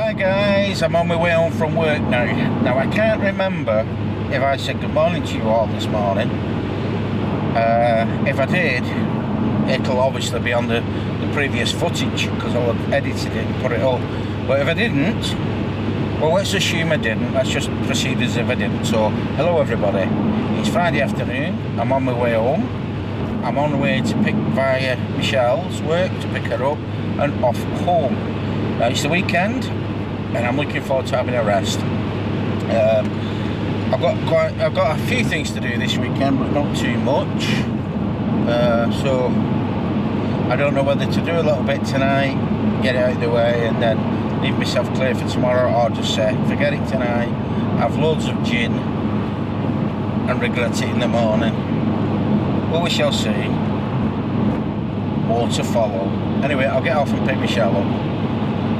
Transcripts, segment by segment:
Hi guys, I'm on my way home from work now. Now I can't remember if I said good morning to you all this morning. If I did, it'll obviously be on the previous footage because I'll have edited it and put it up. But if I didn't, well, let's assume I didn't. Let's just proceed as if I didn't. So, hello everybody. It's Friday afternoon. I'm on my way home. I'm on the way to pick via Michelle's work to pick her up and off home. Now it's the weekend, and I'm looking forward to having a rest. I've got a few things to do this weekend, but not too much. So I don't know whether to do a little bit tonight, get it out of the way, and then leave myself clear for tomorrow, or just say forget it tonight, have loads of gin, and regret it in the morning. Well, we shall see. More to follow. Anyway, I'll get off and pick Michelle up.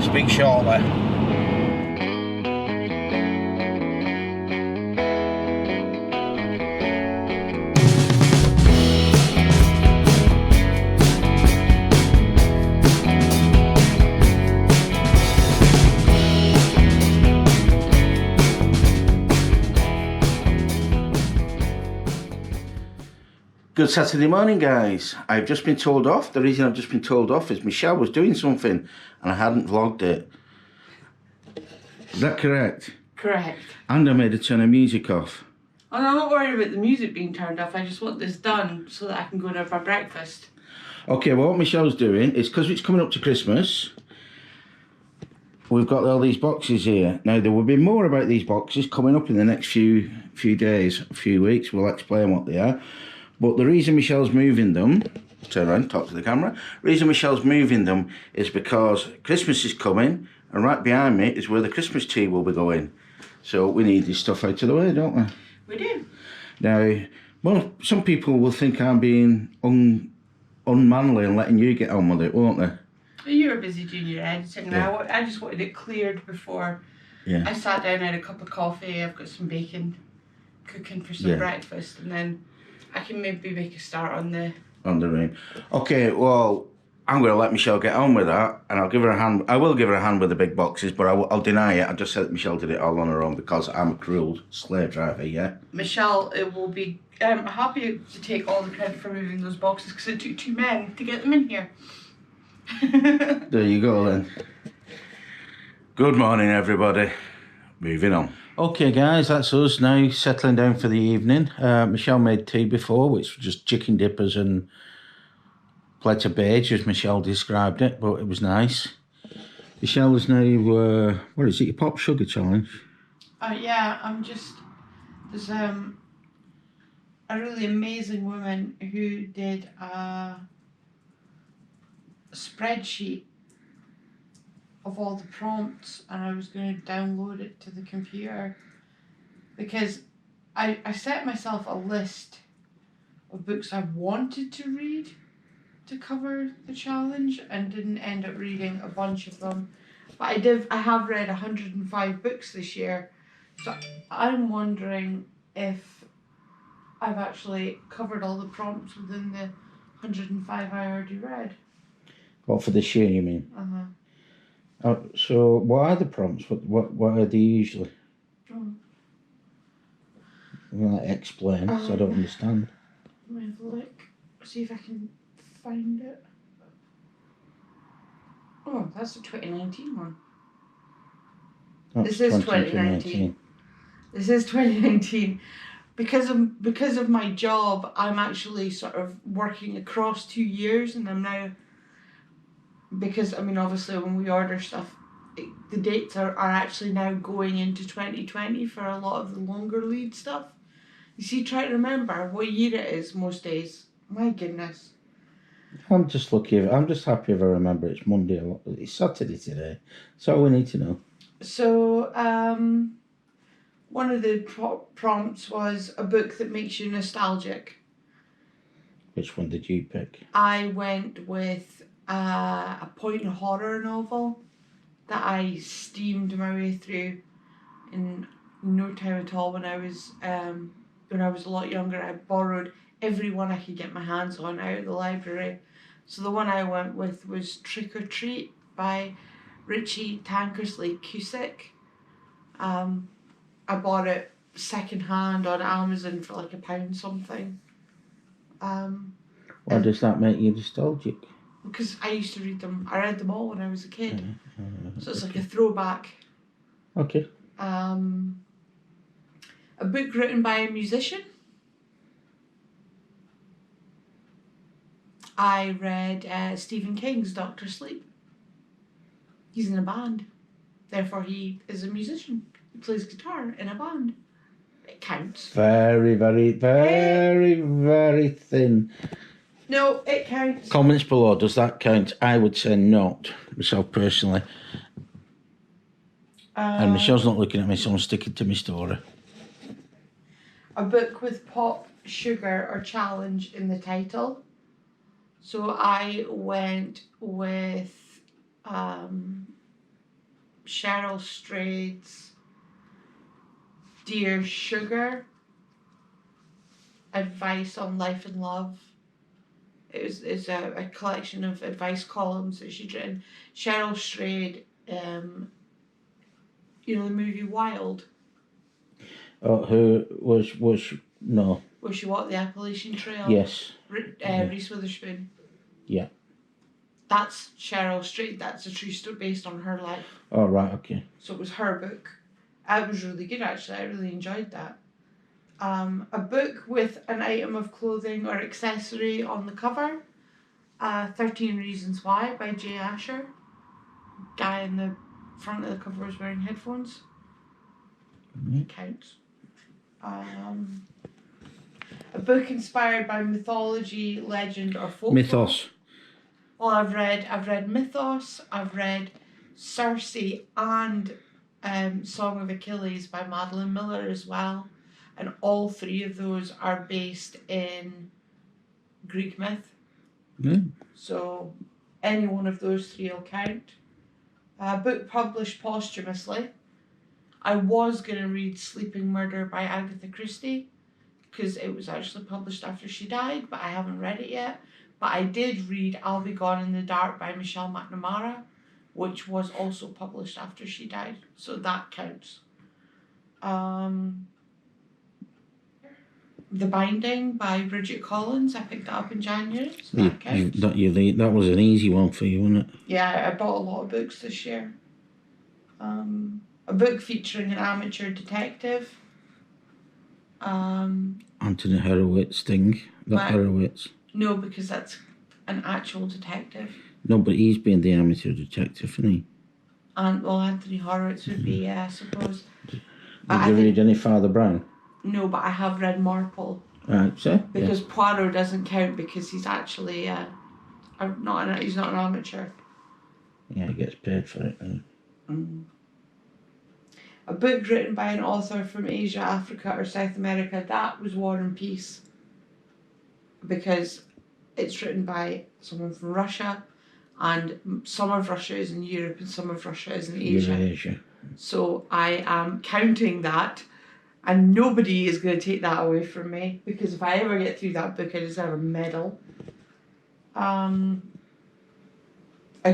Speak shortly. Good Saturday morning, guys. I've just been told off. The reason I've just been told off is Michelle was doing something and I hadn't vlogged it. Is that correct? Correct. And I made her turn her music off. And I'm not worried about the music being turned off. I just want this done so that I can go and have my breakfast. Okay, well, what Michelle's doing is, because it's coming up to Christmas, we've got all these boxes here. Now, there will be more about these boxes coming up in the next few days, a few weeks. We'll explain what they are. But the reason Michelle's moving them, turn around, talk to the camera. The reason Michelle's moving them is because Christmas is coming, and right behind me is where the Christmas tree will be going. So we need this stuff out of the way, don't we? We do. Now, well, some people will think I'm being unmanly and letting you get on with it, won't they? You were busy doing your editing, and Yeah. I just wanted it cleared before I sat down and had a cup of coffee. I've got some bacon cooking for some breakfast, and then I can maybe make a start on the ring. Okay, well, I'm going to let Michelle get on with that, and I'll give her a hand. I will give her a hand with the big boxes, but I'll deny it. I just said that Michelle did it all on her own because I'm a cruel slave driver, yeah? Michelle will be happy to take all the credit for moving those boxes because it took two men to get them in here. There you go then. Good morning, everybody. Moving on. Okay, guys, that's us now settling down for the evening. Michelle made tea before, which was just chicken dippers and plate of beige, as Michelle described it, but it was nice. Michelle is now, what is it, your pop sugar challenge? Yeah, there's a really amazing woman who did a spreadsheet of all the prompts, and I was going to download it to the computer because I set myself a list of books I wanted to read to cover the challenge and didn't end up reading a bunch of them. But I have read 105 books this year, so I'm wondering if I've actually covered all the prompts within the 105 I already read. What, for this year, you mean? Uh-huh. So what are the prompts? What are they usually? Oh. Well, explain, so I don't understand. Let me have a look, see if I can find it. Oh, that's the 2019 one. That's This is 2019. This is 2019. Because of my job, I'm actually sort of working across 2 years, and I'm now, because I mean obviously when we order stuff, the dates are actually now going into 2020 for a lot of the longer lead stuff. You see, try to remember what year it is most days. My goodness. I'm just lucky. I'm just happy if I remember it's Monday. It's Saturday today. That's all we need to know. So, one of the prompts was a book that makes you nostalgic. Which one did you pick? I went with a point horror novel that I steamed my way through in no time at all. When I was a lot younger, I borrowed every one I could get my hands on out of the library. So the one I went with was Trick or Treat by Richie Tankersley Cusick. I bought it second hand on Amazon for like £1 something. Why does that make you nostalgic? Because I used to read them. I read them all when I was a kid. So it's like a throwback. Okay. A book written by a musician. I read Stephen King's Dr. Sleep. He's in a band. Therefore, he is a musician. He plays guitar in a band. It counts. Very, very, very, very thin. No, it counts. Comments below, does that count? I would say not, myself personally. And Michelle's not looking at me, so I'm sticking to my story. A book with pop, sugar, or challenge in the title. So I went with Cheryl Strayed's Dear Sugar, Advice on Life and Love. It's a collection of advice columns that she'd written. Cheryl Strayed, you know the movie Wild? Oh, who was no. Where she walked the Appalachian Trail? Yes. Reese Witherspoon. Yeah. That's Cheryl Strayed. That's a true story based on her life. Oh, right, okay. So it was her book. It was really good, actually. I really enjoyed that. A book with an item of clothing or accessory on the cover. 13 Reasons Why by Jay Asher. Guy in the front of the cover is wearing headphones. It counts. A book inspired by mythology, legend, or folklore. Mythos. Well, I've read Mythos. I've read Circe and Song of Achilles by Madeline Miller as well, and all three of those are based in Greek myth. So any one of those three will count. A book published posthumously. I was going to read Sleeping Murder by Agatha Christie because it was actually published after she died, but I haven't read it yet. But I did read I'll Be Gone in the Dark by Michelle McNamara, which was also published after she died, so that counts. The Binding by Bridget Collins, I picked that up in January, so that counts. That was an easy one for you, wasn't it? Yeah, I bought a lot of books this year. A book featuring an amateur detective. Anthony Horowitz thing. Horowitz. No, because that's an actual detective. No, but he's been the amateur detective, isn't he? And well, Anthony Horowitz would be, yeah, I suppose. Did you read any Father Brown? No, but I have read Marple. Right, so because Poirot doesn't count because he's actually he's not an amateur. Yeah, he gets paid for it. A book written by an author from Asia, Africa, or South America. That was War and Peace. Because it's written by someone from Russia, and some of Russia is in Europe and some of Russia is in Asia. Eurasia. So I am counting that, and nobody is going to take that away from me, because if I ever get through that book, I deserve a medal. A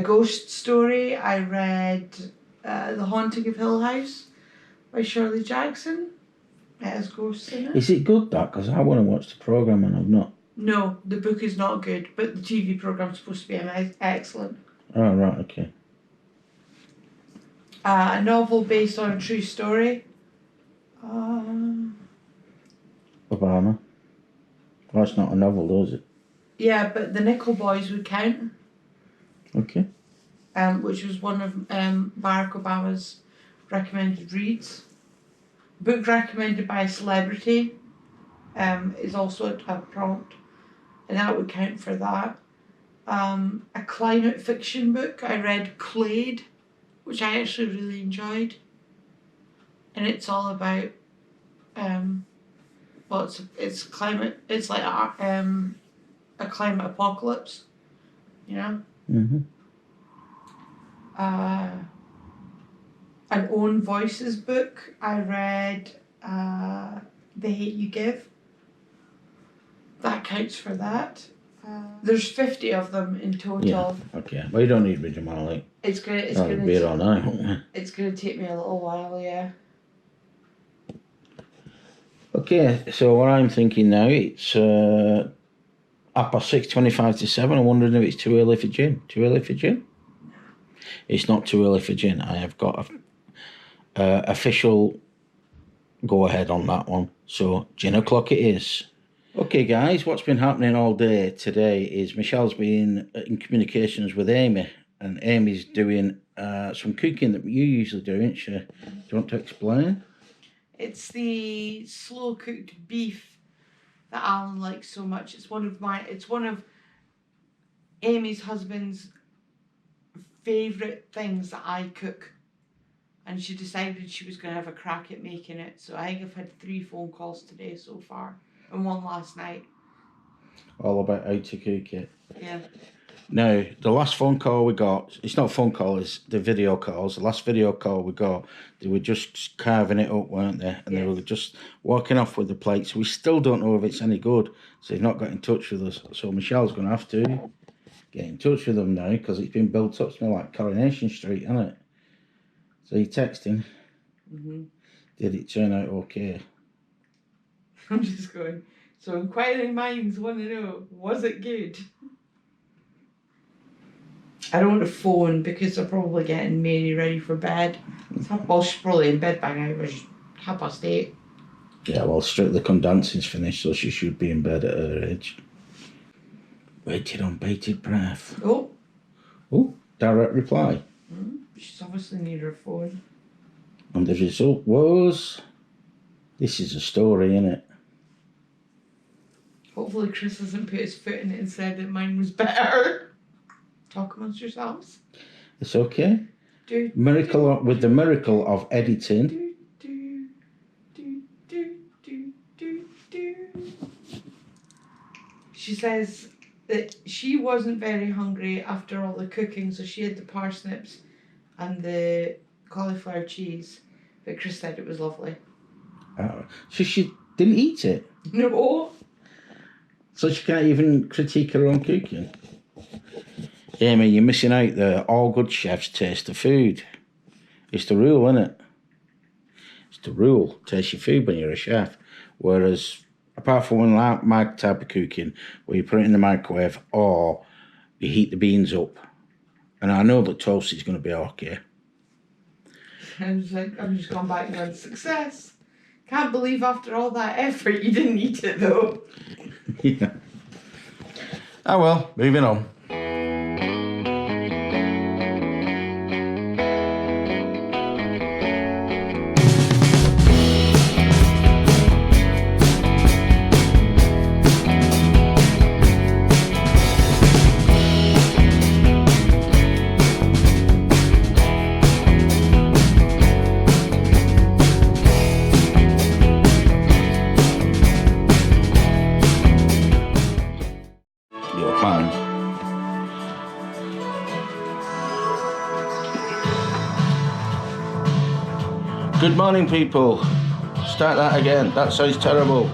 ghost story. I read The Haunting of Hill House by Shirley Jackson. It has ghosts in it. Is it good, that? Because I want to watch the programme and I've not. No, the book is not good, but the TV programme's supposed to be excellent. Oh, right, okay. A novel based on a true story. Obama. Well, it's not a novel, though, is it? Yeah, but The Nickel Boys would count. Okay. Which was one of Barack Obama's recommended reads. Book recommended by a celebrity is also a prompt, and that would count for that. A climate fiction book. I read Clade, which I actually really enjoyed. And it's all about it's climate. It's like a climate apocalypse, you know. An Own Voices book. I read The Hate You Give. That counts for that. There's 50 of them in total. Yeah, okay. Well, you don't need to read them all, like. It's gonna be here all night, won't we? It's gonna take me a little while, yeah. Okay, so what I'm thinking now, it's 6:30, 25 to 7. I'm wondering if it's too early for gin. Too early for gin? It's not too early for gin. I have got a official go ahead on that one. So gin o'clock it is. Okay guys, what's been happening all day today is Michelle's been in communications with Amy, and Amy's doing some cooking that you usually do, isn't she? Do you want to explain? It's the slow cooked beef that Alan likes so much. It's one of Amy's husband's favourite things that I cook. And she decided she was going to have a crack at making it. So I think I've had 3 phone calls today so far. And 1 last night. All about how to cook it. Yeah. Now, the last phone call we got, it's not a phone call, it's the video calls. The last video call we got, they were just carving it up, weren't they? And They were just walking off with the plates. We still don't know if it's any good. So they've not got in touch with us. So Michelle's going to have to get in touch with them now, because it's been built up to me like Coronation Street, isn't it? So you texting. Did it turn out okay? I'm just going, so inquiring minds want to know, was it good? I don't want to phone because they're probably getting Mary ready for bed. Well, she's probably in bed by now, but it's 8:30. Yeah, well, Strictly Come Dancing's finished, so she should be in bed at her age. Waited on bated breath. Oh, direct reply. She's obviously near her phone. And the result was... This is a story, innit? Hopefully Chris hasn't put his foot in it and said that mine was better. Talk amongst yourselves. It's okay. With the miracle of editing. She says that she wasn't very hungry after all the cooking, so she had the parsnips and the cauliflower cheese. But Chris said it was lovely. So she didn't eat it? No. So she can't even critique her own cooking? Amy, you're missing out there. All good chefs taste the food. It's the rule, isn't it? It's the rule. Taste your food when you're a chef. Whereas, apart from like my type of cooking, where you put it in the microwave or you heat the beans up, and I know that toast is going to be okay. I'm just gone back and gone, success. Can't believe after all that effort you didn't eat it though. Yeah. Oh well, moving on. Good morning, people. Start that again. That sounds terrible.